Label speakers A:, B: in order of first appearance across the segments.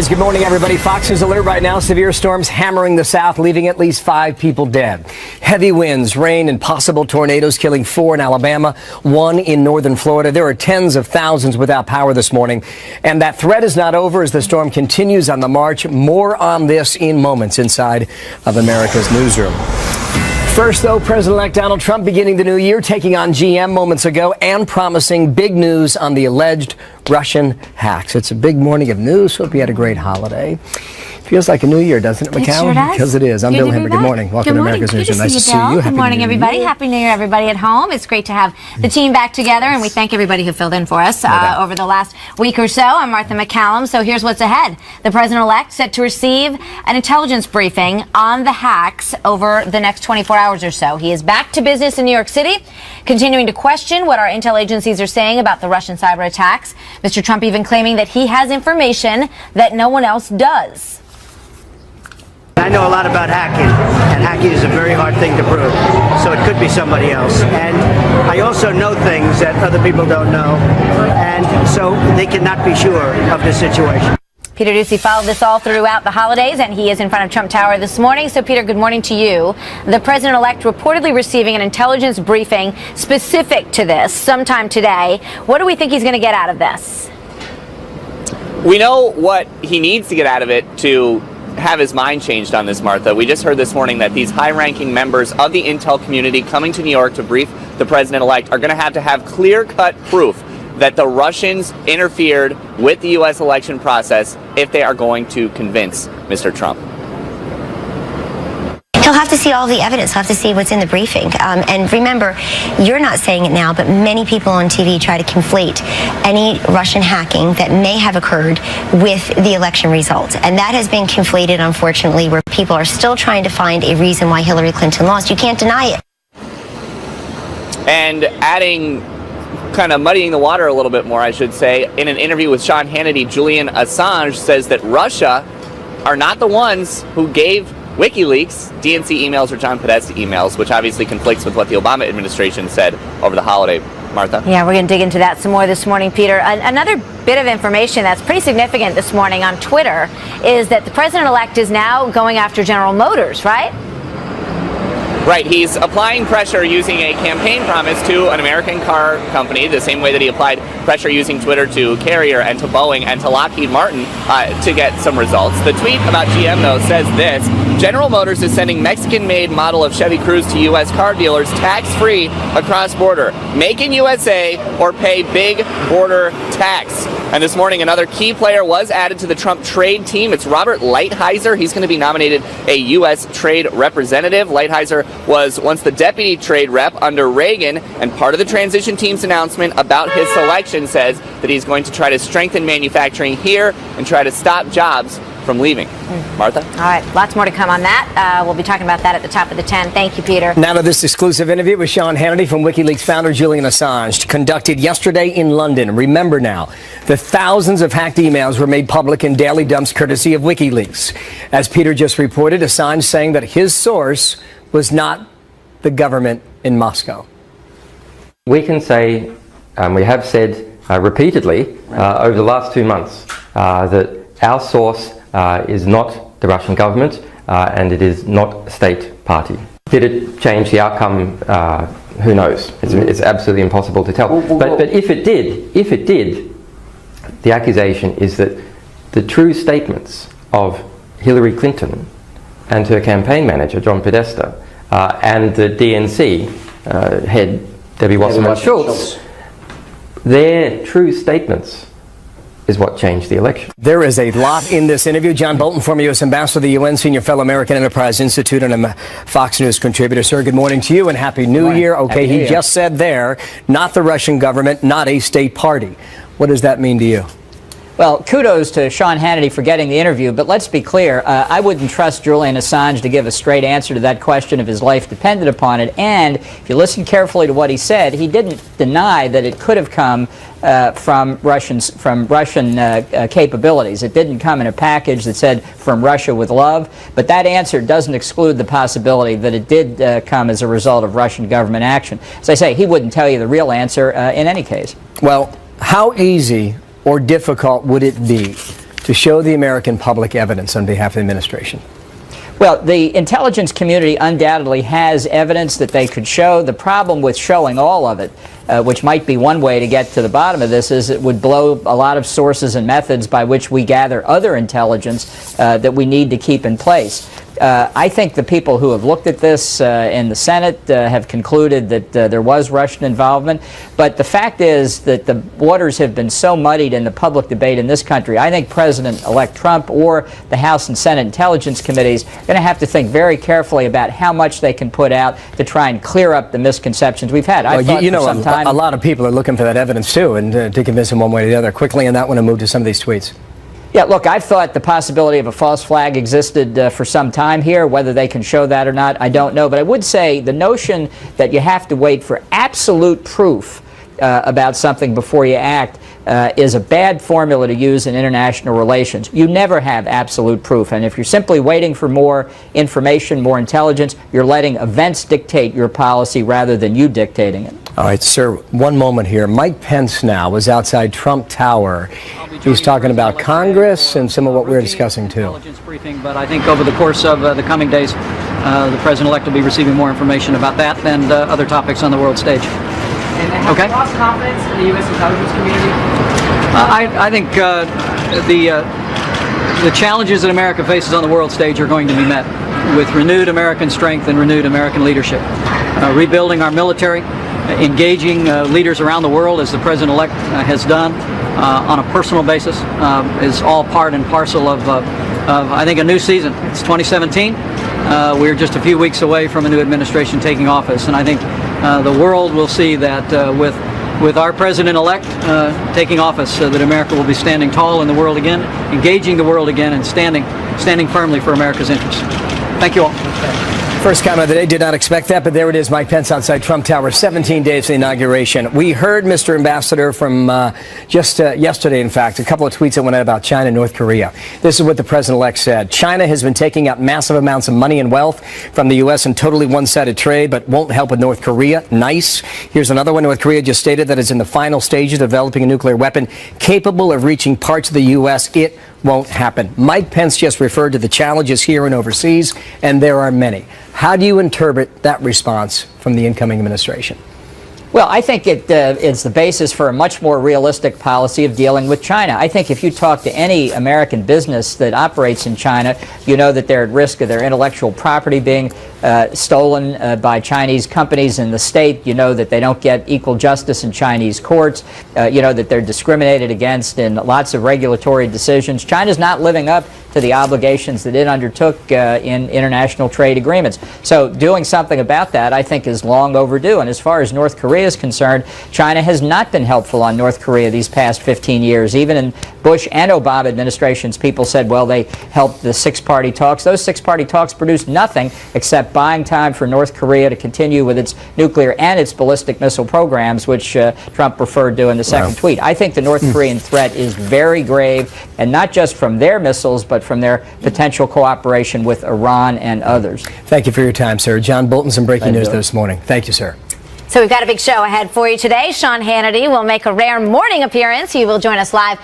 A: Good morning, everybody. Fox News alert right now. Severe storms hammering the south, leaving at least 5 people dead. Heavy winds, rain, and possible tornadoes killing 4 in Alabama, 1 in northern Florida. There are tens of thousands without power this morning. And that threat is not over as the storm continues on the march. More on this in moments inside of America's Newsroom. First, though, President-elect Donald Trump beginning the new year, taking on GM moments ago and promising big news on the alleged Russian hacks. It's a big morning of news. Hope you had a great holiday. Feels like a new year, doesn't it, McCallum?
B: It sure does.
A: Because it is. I'm Bill Hemmer. Good morning. Welcome to America's Newsroom. Nice to see you.
B: Good morning, everybody. Happy New Year, everybody at home. It's great to have the team back together, and we thank everybody who filled in for us over the last week or so. I'm Martha McCallum. So here's what's ahead. The president-elect set to receive an intelligence briefing on the hacks over the next 24 hours or so. He is back to business in New York City, continuing to question what our intel agencies are saying about the Russian cyber attacks. Mr. Trump even claiming that he has information that no one else does.
C: I know a lot about hacking, and hacking is a very hard thing to prove, so it could be somebody else. And I also know things that other people don't know, and so they cannot be sure of this situation.
B: Peter Doocy followed this all throughout the holidays, and he is in front of Trump Tower this morning. So, Peter, good morning to you. The president-elect reportedly receiving an intelligence briefing specific to this sometime today. What do we think he's going to get out of this?
D: We know what he needs to get out of it to have his mind changed on this, Martha. We just heard this morning that these high-ranking members of the intel community coming to New York to brief the president-elect are going to have clear-cut proof that the Russians interfered with the U.S. election process if they are going to convince Mr. Trump.
E: He'll have to see all the evidence. He'll have to see what's in the briefing. And remember, you're not saying it now, but many people on TV try to conflate any Russian hacking that may have occurred with the election results. And that has been conflated, unfortunately, where people are still trying to find a reason why Hillary Clinton lost. You can't deny it.
D: And adding, kind of muddying the water a little bit more, I should say, in an interview with Sean Hannity, Julian Assange says that Russia are not the ones who gave WikiLeaks DNC emails or John Podesta emails, which obviously conflicts with what the Obama administration said over the holiday. Martha? Yeah,
B: we're going to dig into that some more this morning, Peter. Another bit of information that's pretty significant this morning on Twitter is that the president-elect is now going after General Motors, right?
D: Right, he's applying pressure using a campaign promise to an American car company, the same way that he applied pressure using Twitter to Carrier and to Boeing and to Lockheed Martin to get some results. The tweet about GM, though, says this: General Motors is sending Mexican-made model of Chevy Cruze to U.S. car dealers tax-free across border. Make in USA or pay big border tax. And this morning, another key player was added to the Trump trade team. It's Robert Lighthizer. He's going to be nominated a U.S. trade representative. Lighthizer was once the deputy trade rep under Reagan, and part of the transition team's announcement about his selection says that he's going to try to strengthen manufacturing here and try to stop jobs from leaving. Martha?
B: All right, lots more to come on that. We'll be talking about that at the top of the 10. Thank you, Peter.
A: Now to this exclusive interview with Sean Hannity from WikiLeaks founder Julian Assange, conducted yesterday in London. Remember now, the thousands of hacked emails were made public in daily dumps courtesy of WikiLeaks. As Peter just reported, Assange saying that his source was not the government in Moscow.
F: We can say, we have said repeatedly over the last 2 months that our source is not the Russian government and it is not a state party. Did it change the outcome? Who knows? It's absolutely impossible to tell. But if it did, the accusation is that the true statements of Hillary Clinton and her campaign manager, John Podesta, and the DNC head, Debbie Wasserman-Schultz, their true statements is what changed the election.
A: There is a lot in this interview. John Bolton, former U.S. Ambassador to the UN, senior fellow American Enterprise Institute, and a Fox News contributor. Sir, good morning to you and Happy New Year. Okay, he just said there, not the Russian government, not a state party. What does that mean to you?
G: Well, kudos to Sean Hannity for getting the interview, but let's be clear. I wouldn't trust Julian Assange to give a straight answer to that question if his life depended upon it. And if you listen carefully to what he said, he didn't deny that it could have come from Russian capabilities. It didn't come in a package that said "from Russia with love," but that answer doesn't exclude the possibility that it did come as a result of Russian government action. As I say, he wouldn't tell you the real answer in any case.
A: Well, how easy or difficult would it be to show the American public evidence on behalf of the administration?
G: Well, the intelligence community undoubtedly has evidence that they could show. The problem with showing all of it, which might be one way to get to the bottom of this, is it would blow a lot of sources and methods by which we gather other intelligence that we need to keep in place. I think the people who have looked at this in the Senate have concluded that there was Russian involvement. But the fact is that the waters have been so muddied in the public debate in this country. I think President-elect Trump or the House and Senate Intelligence Committees are going to have to think very carefully about how much they can put out to try and clear up the misconceptions we've had.
A: A lot of people are looking for that evidence, too, and to convince them one way or the other. Quickly on that one, and move to some of these tweets.
G: Yeah, look, I've thought the possibility of a false flag existed for some time here. Whether they can show that or not, I don't know. But I would say the notion that you have to wait for absolute proof about something before you act is a bad formula to use in international relations. You never have absolute proof. And if you're simply waiting for more information, more intelligence, you're letting events dictate your policy rather than you dictating it.
A: All right, sir, one moment here. Mike Pence now was outside Trump Tower. He's talking about Congress and some of what we're discussing, too.
H: Intelligence briefing, but I think over the course of the coming days, the president-elect will be receiving more information about that and other topics on the world stage.
I: Okay. Have you lost confidence in the U.S. intelligence community?
H: I think the challenges that America faces on the world stage are going to be met with renewed American strength and renewed American leadership. Rebuilding our military, engaging leaders around the world, as the president-elect has done on a personal basis, is all part and parcel of I think, a new season. It's 2017. We're just a few weeks away from a new administration taking office, and I think the world will see that with our president-elect taking office, that America will be standing tall in the world again, engaging the world again, and standing firmly for America's interests. Thank you all.
A: First comment of the day, did not expect that, but there it is, Mike Pence outside Trump Tower, 17 days to the inauguration. We heard, Mr. Ambassador, from just yesterday, in fact, a couple of tweets that went out about China and North Korea. This is what the president-elect said. China has been taking out massive amounts of money and wealth from the U.S. in totally one-sided trade, but won't help with North Korea. Nice. Here's another one. North Korea just stated that it's in the final stages of developing a nuclear weapon capable of reaching parts of the U.S. It won't happen. Mike Pence just referred to the challenges here and overseas, and there are many. How do you interpret that response from the incoming administration?
G: Well, I think it's the basis for a much more realistic policy of dealing with China. I think if you talk to any American business that operates in China, you know that they're at risk of their intellectual property being stolen by Chinese companies in the state. You know that they don't get equal justice in Chinese courts. You know that they're discriminated against in lots of regulatory decisions. China's not living up to the obligations that it undertook in international trade agreements. So doing something about that, I think, is long overdue. And as far as North Korea is concerned, China has not been helpful on North Korea these past 15 years. Even in Bush and Obama administrations, people said, well, they helped the six-party talks. Those six-party talks produced nothing except buying time for North Korea to continue with its nuclear and its ballistic missile programs, which Trump referred to in the second tweet. I think the North Korean threat is very grave, and not just from their missiles, but from their potential cooperation with Iran and others.
A: Thank you for your time, sir. John Bolton, some breaking news this morning. Thank you, sir.
B: So we've got a big show ahead for you today. Sean Hannity will make a rare morning appearance. He will join us live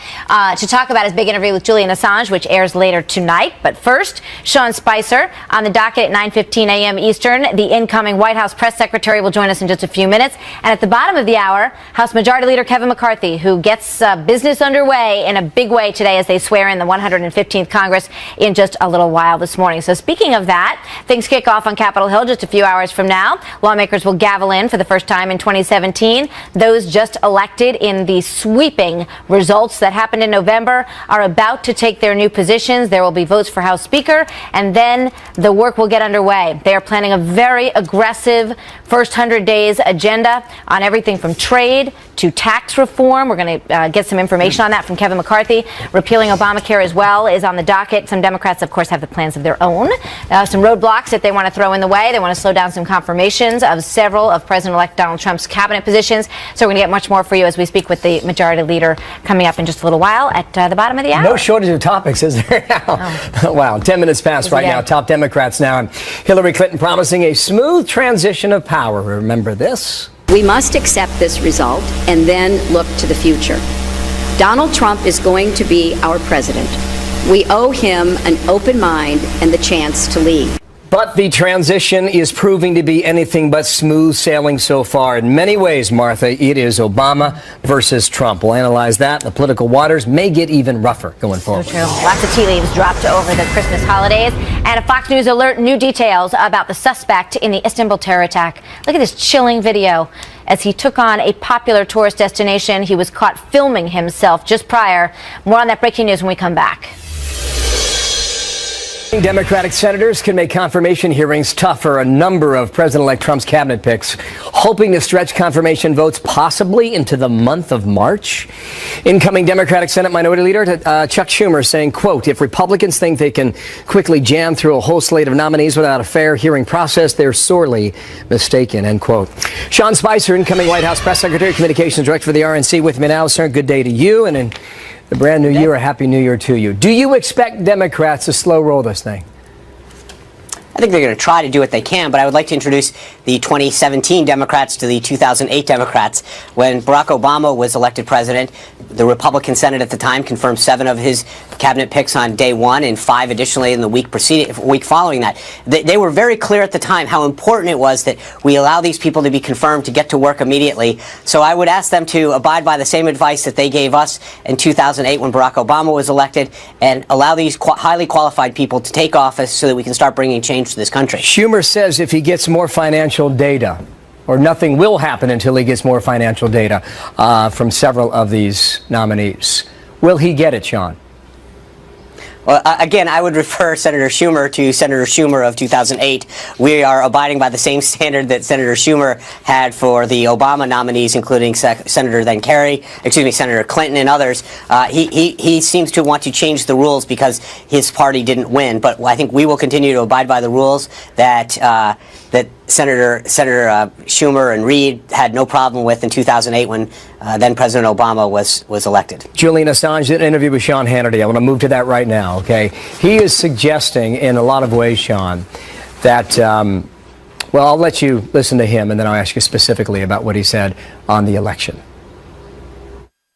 B: to talk about his big interview with Julian Assange, which airs later tonight. But first, Sean Spicer on the docket at 9:15 a.m. Eastern. The incoming White House press secretary will join us in just a few minutes. And at the bottom of the hour, House Majority Leader Kevin McCarthy, who gets business underway in a big way today as they swear in the 115th Congress in just a little while this morning. So speaking of that, things kick off on Capitol Hill just a few hours from now. Lawmakers will gavel in for the first time in 2017. Those just elected in the sweeping results that happened in November are about to take their new positions. There will be votes for House Speaker, and then the work will get underway. They are planning a very aggressive first 100 days agenda on everything from trade to tax reform. We're going to get some information on that from Kevin McCarthy. Repealing Obamacare as well is on the docket. Some Democrats, of course, have the plans of their own. Some roadblocks that they want to throw in the way. They want to slow down some confirmations of several of President-elect Donald Trump's cabinet positions. So we're going to get much more for you as we speak with the Majority Leader coming up in just a little while at the bottom of the hour.
A: No shortage of topics, is there now? Oh. Wow, 10 minutes past right now. Top Democrats now. And Hillary Clinton promising a smooth transition of power. Remember this?
J: We must accept this result and then look to the future. Donald Trump is going to be our president. We owe him an open mind and the chance to lead.
A: But the transition is proving to be anything but smooth sailing so far. In many ways, Martha, it is Obama versus Trump. We'll analyze that. The political waters may get even rougher going forward.
B: So true. Lots of tea leaves dropped over the Christmas holidays. And a Fox News alert, new details about the suspect in the Istanbul terror attack. Look at this chilling video. As he took on a popular tourist destination, he was caught filming himself just prior. More on that breaking news when we come back.
A: Democratic senators can make confirmation hearings tougher. A number of President-elect Trump's cabinet picks hoping to stretch confirmation votes possibly into the month of March. Incoming Democratic Senate Minority Leader Chuck Schumer saying, quote, if Republicans think they can quickly jam through a whole slate of nominees without a fair hearing process, they're sorely mistaken, end quote. Sean Spicer, incoming White House Press Secretary, Communications Director for the RNC, with me now. Sir, good day to you. And in the brand new year, a happy new year to you. Do you expect Democrats to slow roll this thing?
K: I think they're going to try to do what they can, but I would like to introduce the 2017 Democrats to the 2008 Democrats. When Barack Obama was elected president, the Republican Senate at the time confirmed 7 of his cabinet picks on day 1 and 5 additionally in the week following that. They were very clear at the time how important it was that we allow these people to be confirmed to get to work immediately. So I would ask them to abide by the same advice that they gave us in 2008 when Barack Obama was elected and allow these highly qualified people to take office so that we can start bringing change to this country.
A: Schumer says if he gets more financial data, or nothing will happen until he gets more financial data from several of these nominees. Will he get it, Sean?
K: Well, again, I would refer Senator Schumer to Senator Schumer of 2008. We are abiding by the same standard that Senator Schumer had for the Obama nominees, including Senator Clinton and others. He seems to want to change the rules because his party didn't win. But I think we will continue to abide by the rules that Senator Schumer and Reid had no problem with in 2008 when then President Obama was elected.
A: Julian Assange did an interview with Sean Hannity. I want to move to that right now, okay? He is suggesting in a lot of ways, Sean, that, well, I'll let you listen to him and then I'll ask you specifically about what he said on the election.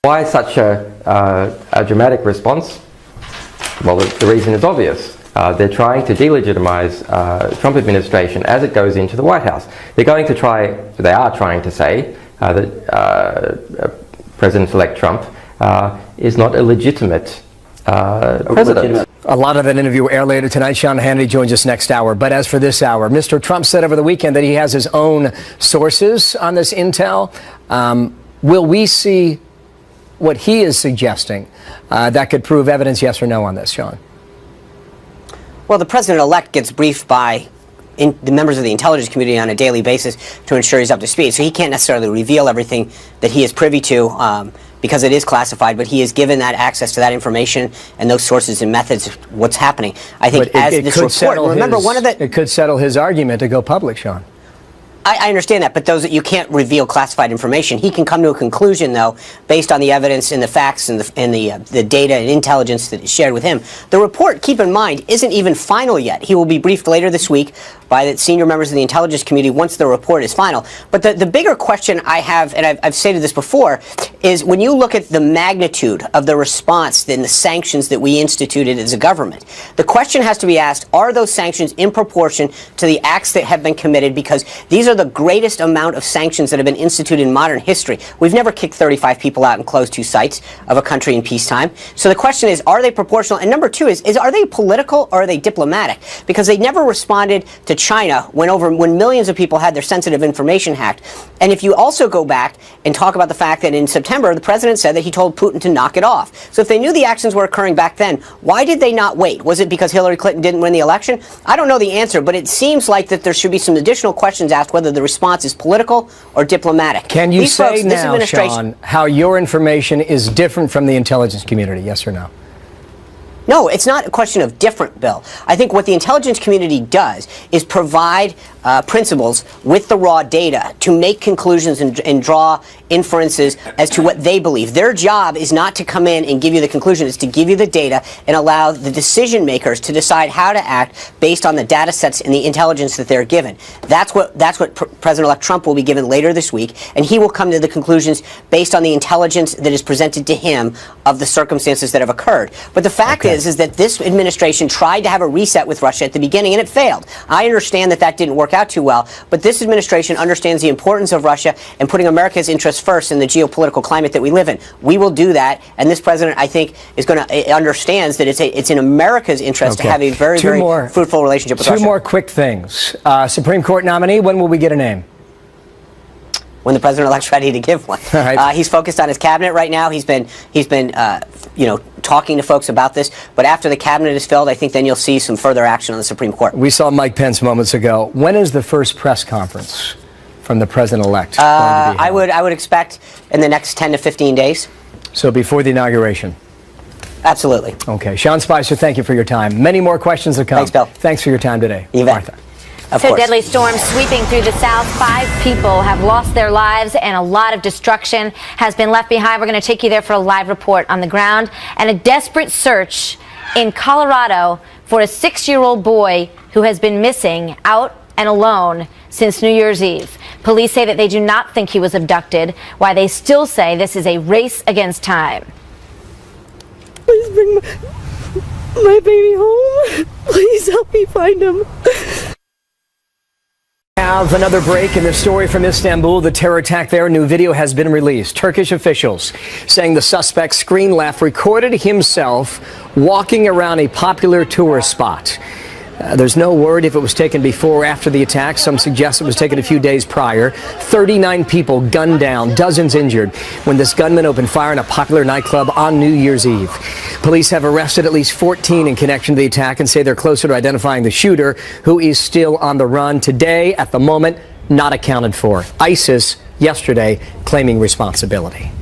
F: Why such a dramatic response? Well, the reason is obvious. They're trying to delegitimize Trump administration as it goes into the White House. They are trying to say that President-elect Trump is not a legitimate president.
A: A lot of that interview will air later tonight. Sean Hannity joins us next hour. But as for this hour, Mr. Trump said over the weekend that he has his own sources on this intel. Will we see what he is suggesting that could prove evidence, yes or no, on this, Sean?
K: Well, the president-elect gets briefed by the members of the intelligence community on a daily basis to ensure he's up to speed. So he can't necessarily reveal everything that he is privy to because it is classified, but he is given that access to that information and those sources and methods of what's happening. I think
A: it could settle his argument to go public, Sean.
K: I understand that, but those that you can't reveal classified information. He can come to a conclusion, though, based on the evidence and the facts and the data and intelligence that is shared with him. The report, keep in mind, isn't even final yet. He will be briefed later this week by the senior members of the intelligence community once the report is final. But the bigger question I have, and I've stated this before, is when you look at the magnitude of the response and the sanctions that we instituted as a government, the question has to be asked, are those sanctions in proportion to the acts that have been committed? Because these are the greatest amount of sanctions that have been instituted in modern history. We've never kicked 35 people out and closed 2 sites of a country in peacetime. So the question is, are they proportional? And number 2 is are they political or are they diplomatic? Because they never responded to China when millions of people had their sensitive information hacked. And if you also go back and talk about the fact that in September, the president said that he told Putin to knock it off. So if they knew the actions were occurring back then, why did they not wait? Was it because Hillary Clinton didn't win the election? I don't know the answer, but it seems like that there should be some additional questions asked whether the response is political or diplomatic.
A: Can you say now, Sean, how your information is different from the intelligence community, yes or no?
K: No, it's not a question of different, Bill. I think what the intelligence community does is provide principles with the raw data to make conclusions and draw inferences as to what they believe. Their job is not to come in and give you the conclusion, it's to give you the data and allow the decision makers to decide how to act based on the data sets and the intelligence that they're given. That's what President-elect Trump will be given later this week, and he will come to the conclusions based on the intelligence that is presented to him of the circumstances that have occurred. But the fact is that this administration tried to have a reset with Russia at the beginning, and it failed. I understand that didn't work out too well, but this administration understands the importance of Russia and putting America's interests first in the geopolitical climate that we live in. We will do that, and this president, I think, is going to understands that it's in America's interest to have a very fruitful relationship with Russia.
A: Two more quick things. Supreme Court nominee, when will we get a name?
K: When the president-elect's ready to give one. Right. He's focused on his cabinet right now. He's been talking to folks about this. But after the cabinet is filled, I think then you'll see some further action on the Supreme Court.
A: We saw Mike Pence moments ago. When is the first press conference from the president-elect going to be held?
K: I would expect in the next 10 to 15 days.
A: So before the inauguration?
K: Absolutely.
A: Okay. Sean Spicer, thank you for your time. Many more questions to come.
K: Thanks, Bill.
A: Thanks for your time today.
K: You bet.
A: Martha.
B: So deadly storms sweeping through the South. 5 people have lost their lives and a lot of destruction has been left behind. We're going to take you there for a live report on the ground. And a desperate search in Colorado for a 6-year-old boy who has been missing out and alone since New Year's Eve. Police say that they do not think he was abducted, while they still say this is a race against time.
L: Please bring my baby home. Please help me find him.
A: Have another break in the story from Istanbul, the terror attack there. New video has been released. Turkish officials saying the suspect, screen left, recorded himself walking around a popular tourist spot. There's no word if it was taken before or after the attack. Some suggest it was taken a few days prior. 39 people gunned down, dozens injured when this gunman opened fire in a popular nightclub on New Year's Eve. Police have arrested at least 14 in connection to the attack and say they're closer to identifying the shooter, who is still on the run today. At the moment, not accounted for. ISIS yesterday claiming responsibility.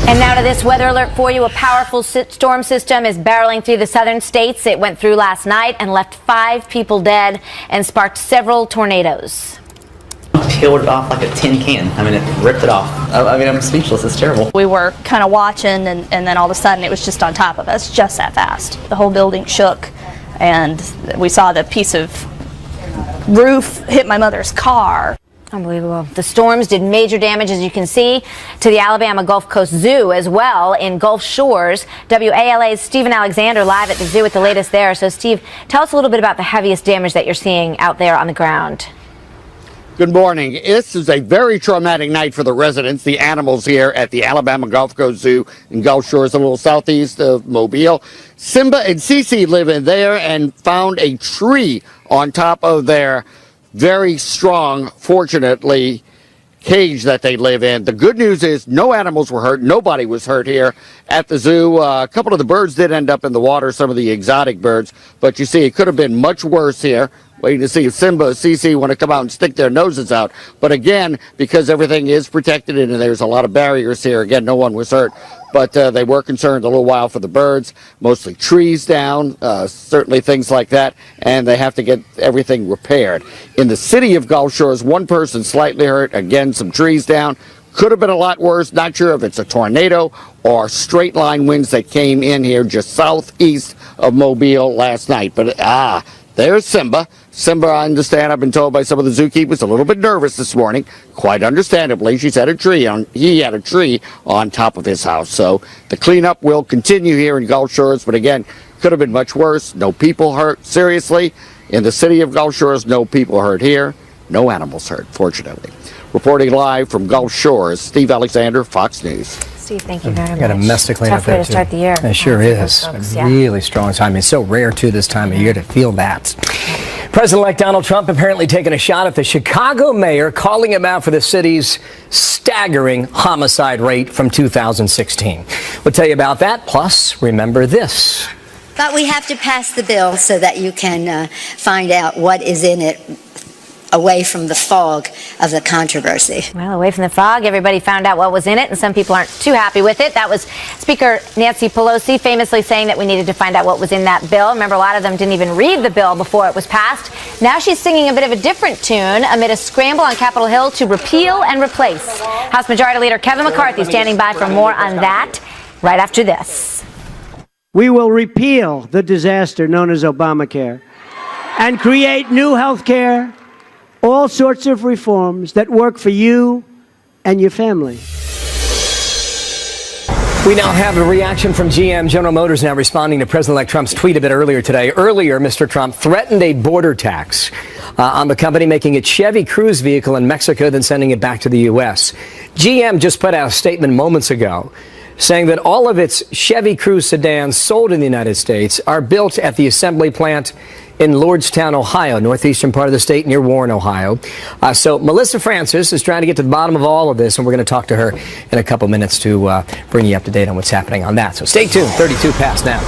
B: And now to this weather alert for you. A powerful storm system is barreling through the southern states. It went through last night and left 5 people dead and sparked several tornadoes.
M: Peeled it off like a tin can. I mean, it ripped it off. I mean, I'm speechless. It's terrible.
N: We were kind of watching, and then all of a sudden it was just on top of us, just that fast. The whole building shook, and we saw the piece of roof hit my mother's car.
B: Unbelievable. The storms did major damage, as you can see, to the Alabama Gulf Coast Zoo as well in Gulf Shores. WALA's Stephen Alexander live at the zoo with the latest there. So, Steve, tell us a little bit about the heaviest damage that you're seeing out there on the ground.
O: Good morning. This is a very traumatic night for the residents, the animals here at the Alabama Gulf Coast Zoo in Gulf Shores, a little southeast of Mobile. Simba and Cece live in there and found a tree on top of their very strong, fortunately, cage that they live in. The good news is no animals were hurt. Nobody was hurt here at the zoo. A couple of the birds did end up in the water, some of the exotic birds, but you see it could have been much worse here. Waiting to see if Simba and Cece want to come out and stick their noses out. But again, because everything is protected and there's a lot of barriers here, again, no one was hurt. But they were concerned a little while for the birds, mostly trees down, certainly things like that, and they have to get everything repaired. In the city of Gulf Shores, one person slightly hurt, again, some trees down. Could have been a lot worse, not sure if it's a tornado or straight line winds that came in here just southeast of Mobile last night. But there's Simba. Simba, I understand, I've been told by some of the zookeepers, a little bit nervous this morning. Quite understandably, he had a tree on top of his house. So the cleanup will continue here in Gulf Shores, but again, could have been much worse. No people hurt, seriously. In the city of Gulf Shores, no people hurt here. No animals hurt, fortunately. Reporting live from Gulf Shores, Steve Alexander, Fox News.
B: Steve, thank you very much.
A: Got a mess to clean up there,
B: tough way to start the year.
A: It sure is. Folks, really strong time. It's so rare, too, this time of year to feel that. President-elect Donald Trump apparently taking a shot at the Chicago mayor, calling him out for the city's staggering homicide rate from 2016. We'll tell you about that. Plus, remember this.
P: But we have to pass the bill so that you can find out what is in it away from the fog of the controversy.
B: Well, away from the fog, everybody found out what was in it, and some people aren't too happy with it. That was Speaker Nancy Pelosi famously saying that we needed to find out what was in that bill. Remember, a lot of them didn't even read the bill before it was passed. Now she's singing a bit of a different tune amid a scramble on Capitol Hill to repeal and replace. House Majority Leader Kevin McCarthy standing by for more on that right after this.
C: We will repeal the disaster known as Obamacare and create new health care, all sorts of reforms that work for you and your family.
A: We now have a reaction from GM. General Motors now responding to President-elect Trump's tweet a bit earlier today. Earlier, Mr. Trump threatened a border tax on the company making its Chevy Cruze vehicle in Mexico, then sending it back to the U.S. GM just put out a statement moments ago saying that all of its Chevy Cruze sedans sold in the United States are built at the assembly plant in Lordstown, Ohio, northeastern part of the state near Warren, Ohio. So Melissa Francis is trying to get to the bottom of all of this, and we're going to talk to her in a couple minutes to bring you up to date on what's happening on that. So stay tuned. 32 past now.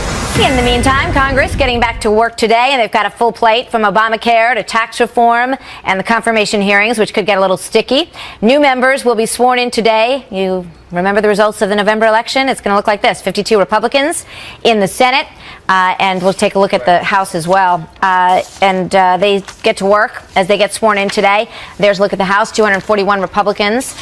B: In the meantime, Congress getting back to work today, and they've got a full plate from Obamacare to tax reform and the confirmation hearings, which could get a little sticky. New members will be sworn in today. You remember the results of the November election? It's going to look like this. 52 Republicans in the Senate, and we'll take a look at the House as well. They get to work as they get sworn in today. There's a look at the House, 241 Republicans,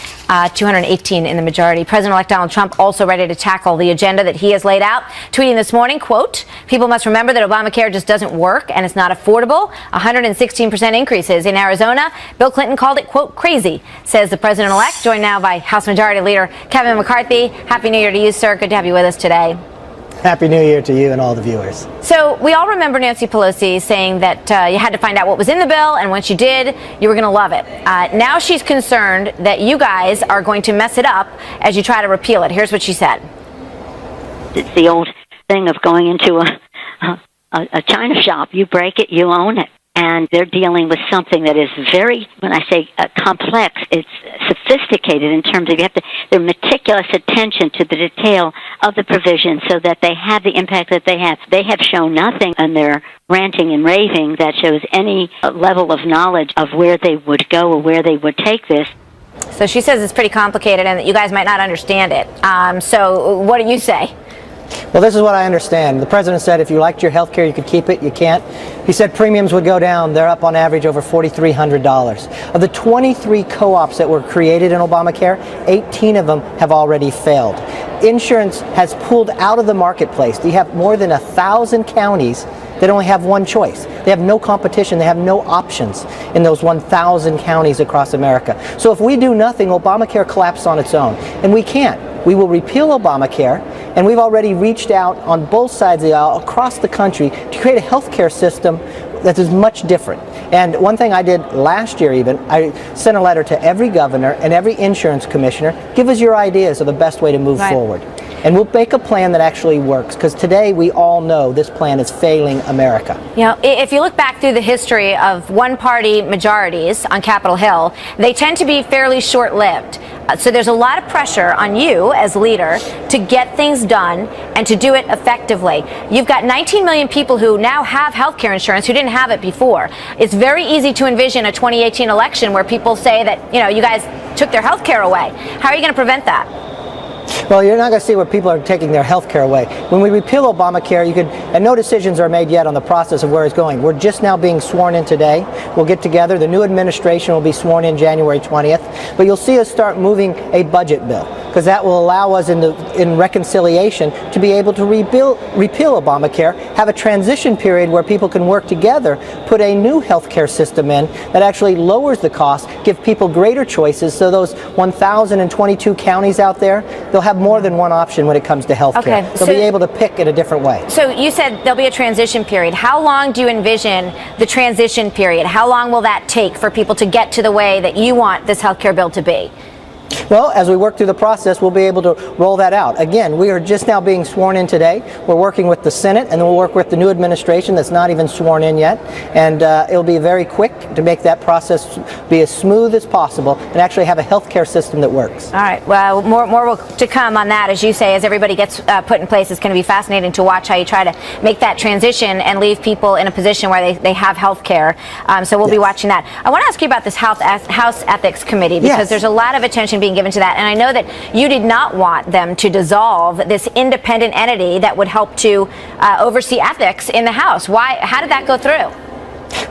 B: 218 in the majority. President-elect Donald Trump also ready to tackle the agenda that he has laid out, tweeting this morning, quote, "People must remember that Obamacare just doesn't work and it's not affordable. 116% increases in Arizona. Bill Clinton called it, quote, crazy," says the president-elect, joined now by House Majority Leader Kevin McCarthy. Happy New Year to you, sir. Good to have you with us today.
Q: Happy New Year to you and all the viewers.
B: So we all remember Nancy Pelosi saying that you had to find out what was in the bill, and once you did, you were going to love it. Now she's concerned that you guys are going to mess it up as you try to repeal it. Here's what she said.
R: It's the old thing of going into a china shop. You break it, you own it. And they're dealing with something that is very, when I say complex, it's sophisticated in terms of their meticulous attention to the detail of the provision so that they have the impact that they have. They have shown nothing in their ranting and raving that shows any level of knowledge of where they would go or where they would take this.
B: So she says it's pretty complicated and that you guys might not understand it. So what do you say?
Q: Well, this is what I understand. The president said if you liked your health care, you could keep it. You can't. He said premiums would go down. They're up on average over $4,300. Of the 23 co-ops that were created in Obamacare, 18 of them have already failed. Insurance has pulled out of the marketplace. You have more than 1,000 counties that only have one choice. They have no competition. They have no options in those 1,000 counties across America. So if we do nothing, Obamacare collapses on its own. And we can't. We will repeal Obamacare, and we've already reached out on both sides of the aisle across the country to create a health care system that is much different. And one thing I did last year even, I sent a letter to every governor and every insurance commissioner, give us your ideas of the best way to move forward. And we'll make a plan that actually works, because today we all know this plan is failing America.
B: You know, if you look back through the history of one-party majorities on Capitol Hill, they tend to be fairly short-lived. So there's a lot of pressure on you as leader to get things done and to do it effectively. You've got 19 million people who now have health care insurance who didn't have it before. It's very easy to envision a 2018 election where people say that, you know, you guys took their health care away. How are you going to prevent that?
Q: Well, you're not going to see where people are taking their health care away. When we repeal Obamacare, and no decisions are made yet on the process of where it's going. We're just now being sworn in today. We'll get together. The new administration will be sworn in January 20th. But you'll see us start moving a budget bill, because that will allow us in reconciliation to be able to repeal Obamacare, have a transition period where people can work together, put a new health care system in that actually lowers the cost, give people greater choices, so those 1,022 counties out there, they'll have more than one option when it comes to health care.
B: Okay,
Q: They'll be able to pick in a different way.
B: So you said there'll be a transition period. How long do you envision the transition period? How long will that take for people to get to the way that you want this health care bill to be?
Q: Well, as we work through the process, we'll be able to roll that out. Again, we are just now being sworn in today. We're working with the Senate, and then we'll work with the new administration that's not even sworn in yet. And it'll be very quick to make that process be as smooth as possible and actually have a healthcare system that works.
B: All right. Well, more to come on that, as you say, as everybody gets put in place. It's going to be fascinating to watch how you try to make that transition and leave people in a position where they have health care. So we'll be watching that. I want to ask you about this House Ethics Committee, because there's a lot of attention being given to that. And I know that you did not want them to dissolve this independent entity that would help to oversee ethics in the House. Why? How did that go through?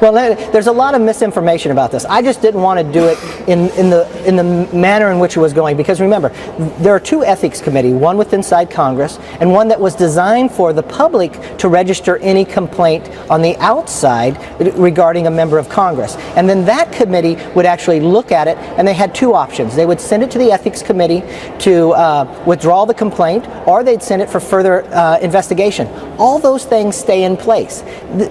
Q: Well, there's a lot of misinformation about this. I just didn't want to do it in the manner in which it was going, because remember, there are two ethics committees, one with inside Congress and one that was designed for the public to register any complaint on the outside regarding a member of Congress. And then that committee would actually look at it, and they had two options. They would send it to the ethics committee to withdraw the complaint, or they'd send it for further investigation. All those things stay in place.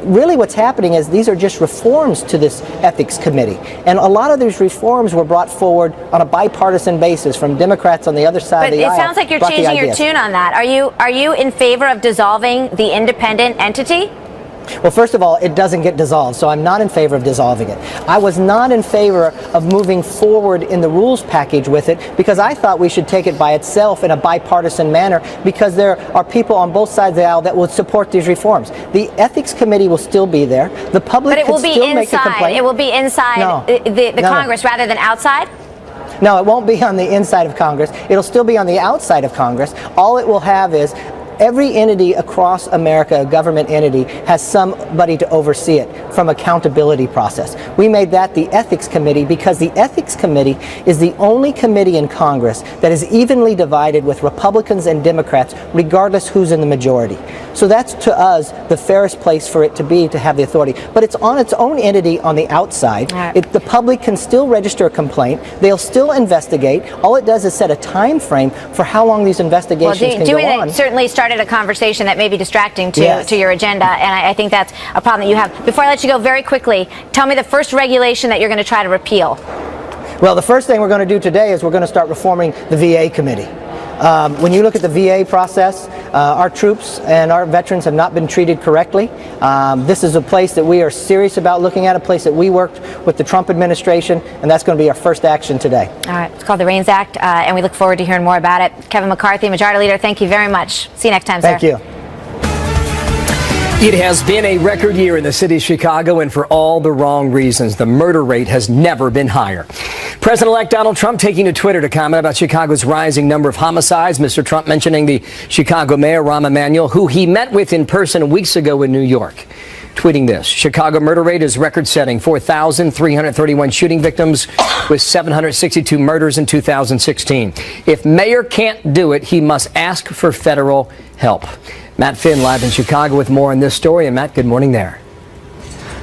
Q: Really what's happening is these are just reforms to this ethics committee, and a lot of these reforms were brought forward on a bipartisan basis from Democrats on the other side of the aisle.
B: But it sounds like you're changing your tune on that. Are you in favor of dissolving the independent entity?
Q: Well, first of all, it doesn't get dissolved, so I'm not in favor of dissolving it. I was not in favor of moving forward in the rules package with it, because I thought we should take it by itself in a bipartisan manner, because there are people on both sides of the aisle that would support these reforms. The Ethics Committee will still be there. The public can still make a complaint.
B: It will be inside the Congress rather than outside?
Q: No, it won't be on the inside of Congress. It'll still be on the outside of Congress. All it will have is every entity across America, a government entity, has somebody to oversee it from accountability process. We made that the Ethics Committee because the Ethics Committee is the only committee in Congress that is evenly divided with Republicans and Democrats, regardless who's in the majority. So that's, to us, the fairest place for it to be, to have the authority. But it's on its own entity on the outside. The public can still register a complaint. They'll still investigate. All it does is set a time frame for how long these investigations can go on.
B: Certainly started a conversation that may be distracting to your agenda, and I think that's a problem that you have. Before I let you go, very quickly, tell me the first regulation that you're going to try to repeal.
Q: Well, the first thing we're going to do today is we're going to start reforming the VA committee. When you look at the VA process, our troops and our veterans have not been treated correctly. This is a place that we are serious about looking at, a place that we worked with the Trump administration, and that's going to be our first action today.
B: All right. It's called the REINS Act, and we look forward to hearing more about it. Kevin McCarthy, Majority Leader, thank you very much. See you next time, sir.
Q: Thank you.
A: It has been a record year in the city of Chicago, and for all the wrong reasons. The murder rate has never been higher. President-elect Donald Trump taking to Twitter to comment about Chicago's rising number of homicides. Mr. Trump mentioning the Chicago mayor, Rahm Emanuel, who he met with in person weeks ago in New York. Tweeting this: Chicago murder rate is record-setting, 4,331 shooting victims with 762 murders in 2016. If mayor can't do it, he must ask for federal help. Matt Finn live in Chicago with more on this story. And Matt, good morning there.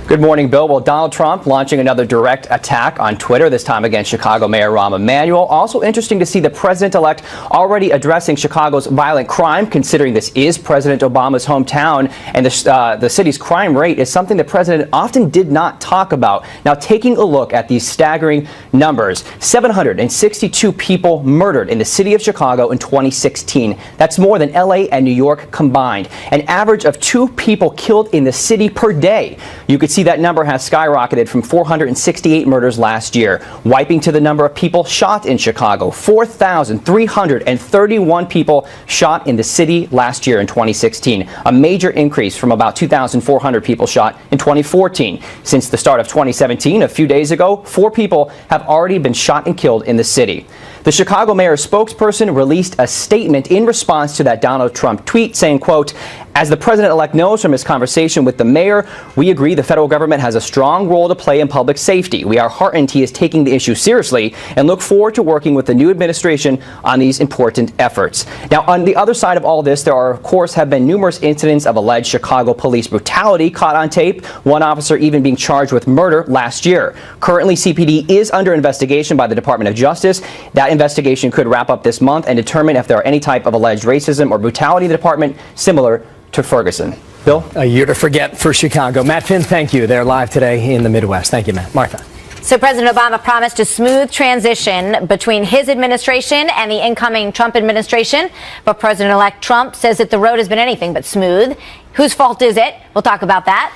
S: Good morning, Bill. Well, Donald Trump launching another direct attack on Twitter, this time against Chicago Mayor Rahm Emanuel. Also interesting to see the president-elect already addressing Chicago's violent crime, considering this is President Obama's hometown, and the city's crime rate is something the president often did not talk about. Now, taking a look at these staggering numbers, 762 people murdered in the city of Chicago in 2016. That's more than LA and New York combined. An average of 2 people killed in the city per day. You could see that number has skyrocketed from 468 murders last year, wiping to the number of people shot in Chicago. 4,331 people shot in the city last year in 2016, a major increase from about 2,400 people shot in 2014. Since the start of 2017, a few days ago, 4 people have already been shot and killed in the city. The Chicago mayor's spokesperson released a statement in response to that Donald Trump tweet saying, quote, "As the president-elect knows from his conversation with the mayor, we agree the federal government has a strong role to play in public safety. We are heartened he is taking the issue seriously and look forward to working with the new administration on these important efforts." Now, on the other side of all this, there are, of course, have been numerous incidents of alleged Chicago police brutality caught on tape, one officer even being charged with murder last year. Currently, CPD is under investigation by the Department of Justice. That investigation could wrap up this month and determine if there are any type of alleged racism or brutality in the department, similar to Ferguson. Bill?
A: A year to forget for Chicago. Matt Finn, thank you. They're live today in the Midwest. Thank you, Matt. Martha.
B: So President Obama promised a smooth transition between his administration and the incoming Trump administration. But President-elect Trump says that the road has been anything but smooth. Whose fault is it? We'll talk about that.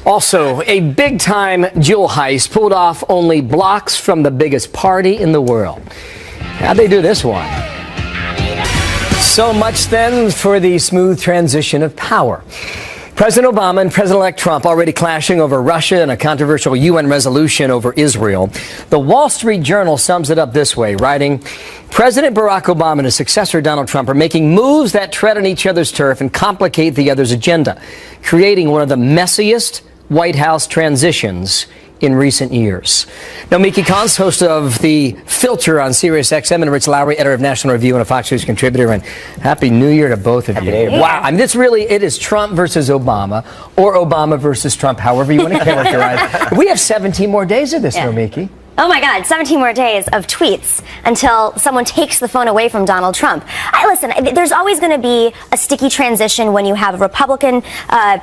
A: Also, a big-time jewel heist pulled off only blocks from the biggest party in the world. How'd they do this one? So much then for the smooth transition of power. President Obama and President-elect Trump already clashing over Russia and a controversial UN resolution over Israel. The Wall Street Journal sums it up this way, writing, President Barack Obama and his successor Donald Trump are making moves that tread on each other's turf and complicate the other's agenda, creating one of the messiest White House transitions in recent years. Now, Miki Kans, host of The Filter on SiriusXM, and Rich Lowry, editor of National Review and a Fox News contributor. And Happy New Year to both of you. Wow. I mean, it is Trump versus Obama, or Obama versus Trump, however you want to characterize it. We have 17 more days of this, though, Miki.
E: Oh my God, 17 more days of tweets until someone takes the phone away from Donald Trump. Listen, there's always going to be a sticky transition when you have a Republican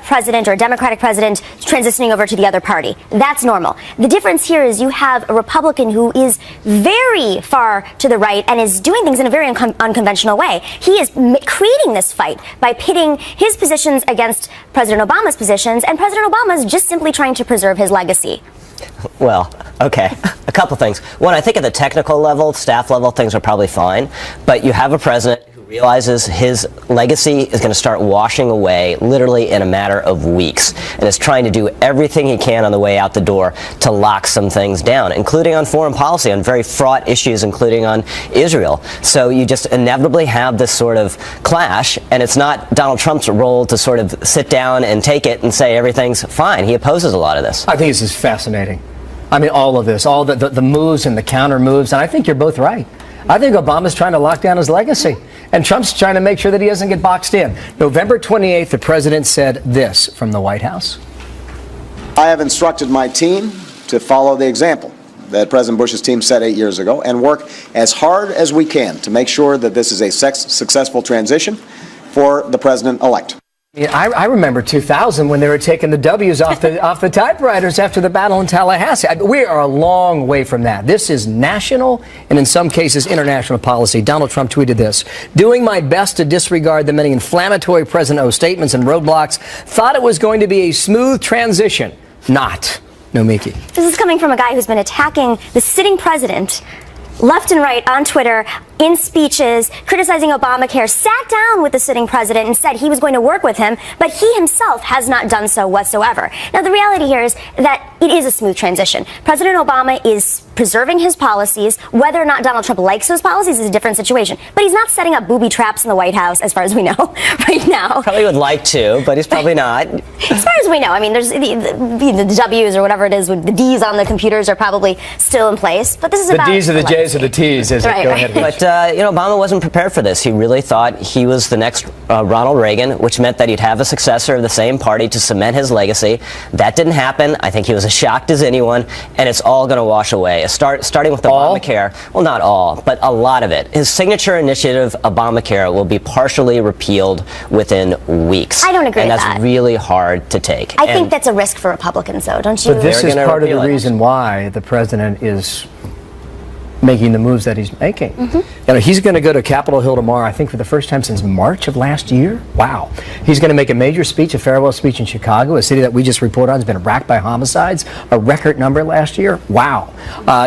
E: president or a Democratic president transitioning over to the other party. That's normal. The difference here is you have a Republican who is very far to the right and is doing things in a very unconventional way. He is creating this fight by pitting his positions against President Obama's positions, and President Obama is just simply trying to preserve his legacy.
T: Well, okay, a couple things. One, I think at the technical level, staff level, things are probably fine. But you have a president who realizes his legacy is going to start washing away literally in a matter of weeks, and is trying to do everything he can on the way out the door to lock some things down, including on foreign policy, on very fraught issues, including on Israel. So you just inevitably have this sort of clash, and it's not Donald Trump's role to sort of sit down and take it and say everything's fine. He opposes a lot of this.
A: I think this is fascinating. I mean, all of this, all the moves and the counter moves, and I think you're both right. I think Obama's trying to lock down his legacy, and Trump's trying to make sure that he doesn't get boxed in. November 28th, the president said this from the White House.
U: I have instructed my team to follow the example that President Bush's team set 8 years ago and work as hard as we can to make sure that this is a successful transition for the president-elect.
A: I remember 2000 when they were taking the W's off the typewriters after the battle in Tallahassee. We are a long way from that. This is national and in some cases international policy. Donald Trump tweeted this: doing my best to disregard the many inflammatory President O statements and roadblocks. Thought it was going to be a smooth transition. Not. No, Miki.
E: This is coming from a guy who's been attacking the sitting president left and right on Twitter, in speeches, criticizing Obamacare, sat down with the sitting president and said he was going to work with him, but he himself has not done so whatsoever. Now, the reality here is that it is a smooth transition. President Obama is preserving his policies. Whether or not Donald Trump likes those policies is a different situation. But he's not setting up booby traps in the White House, as far as we know, right now.
T: Probably would like to, but he's probably not.
E: As far as we know, I mean, there's the W's or whatever it is, with the D's on the computers are probably still in place. But this is about
A: the D's or the J's or the T's. Go ahead.
T: But Obama wasn't prepared for this. He really thought he was the next Ronald Reagan, which meant that he'd have a successor of the same party to cement his legacy. That didn't happen. I think he was as shocked as anyone, and it's all going to wash away. Starting with Obamacare. Well, not all, but a lot of it. His signature initiative, Obamacare, will be partially repealed within weeks.
E: I don't agree with that.
T: And that's really hard to take.
E: I think that's a risk for Republicans, though, don't you?
A: But this is part of the reason why the president is making the moves that he's making. He's going to go to Capitol Hill tomorrow, I think for the first time since March of last year. Wow. He's going to make a major speech, a farewell speech in Chicago, a city that we just reported on has been racked by homicides, a record number last year. Wow.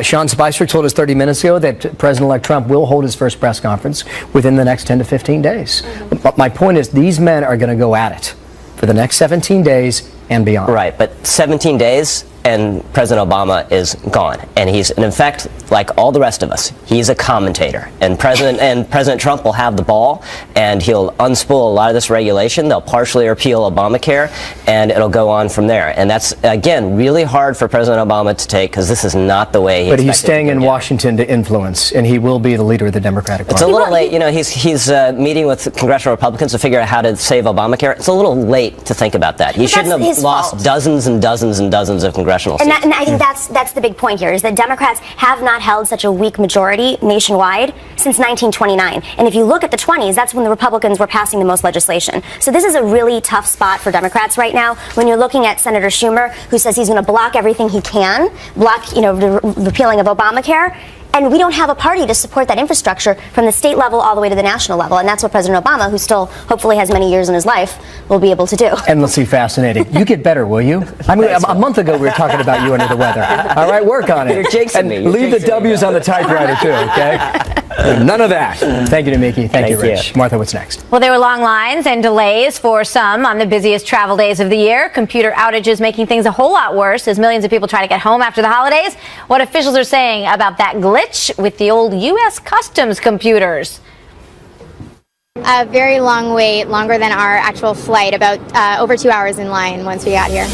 A: Sean Spicer told us 30 minutes ago that President-elect Trump will hold his first press conference within the next 10 to 15 days. But my point is, these men are going to go at it for the next 17 days and beyond.
T: Right, but 17 days and President Obama is gone. And he's, in effect, like all the rest of us, he's a commentator. And President Trump will have the ball, and he'll unspool a lot of this regulation. They'll partially repeal Obamacare, and it'll go on from there. And that's, again, really hard for President Obama to take, because this is not the way he
A: But he's staying in Washington to influence, and he will be the leader of the Democratic Party.
T: It's a little late. He's meeting with congressional Republicans to figure out how to save Obamacare. It's a little late to think about that. He shouldn't have lost dozens and dozens and dozens of congressional congressional
D: And,
T: seats.
D: and I think that's the big point here, is that Democrats have not held such a weak majority nationwide since 1929. And if you look at the 20s, that's when the Republicans were passing the most legislation. So this is a really tough spot for Democrats right now when you're looking at Senator Schumer, who says he's going to block everything he can, block, the repealing of Obamacare. And we don't have a party to support that infrastructure from the state level all the way to the national level. And that's what President Obama, who still hopefully has many years in his life, will be able to do.
A: Endlessly fascinating. You get better, will you? I mean, a month ago we were talking about you under the weather. All right, work on it.
T: You're jinxing me.
A: Leave the W's on the typewriter too, okay? None of that. Thank you, Namiki. Thank you, Rich. Martha, what's next?
B: Well, there were long lines and delays for some on the busiest travel days of the year. Computer outages making things a whole lot worse as millions of people try to get home after the holidays. What officials are saying about that glitch with the old U.S. Customs computers.
V: A very long wait, longer than our actual flight, about over 2 hours in line once we got here.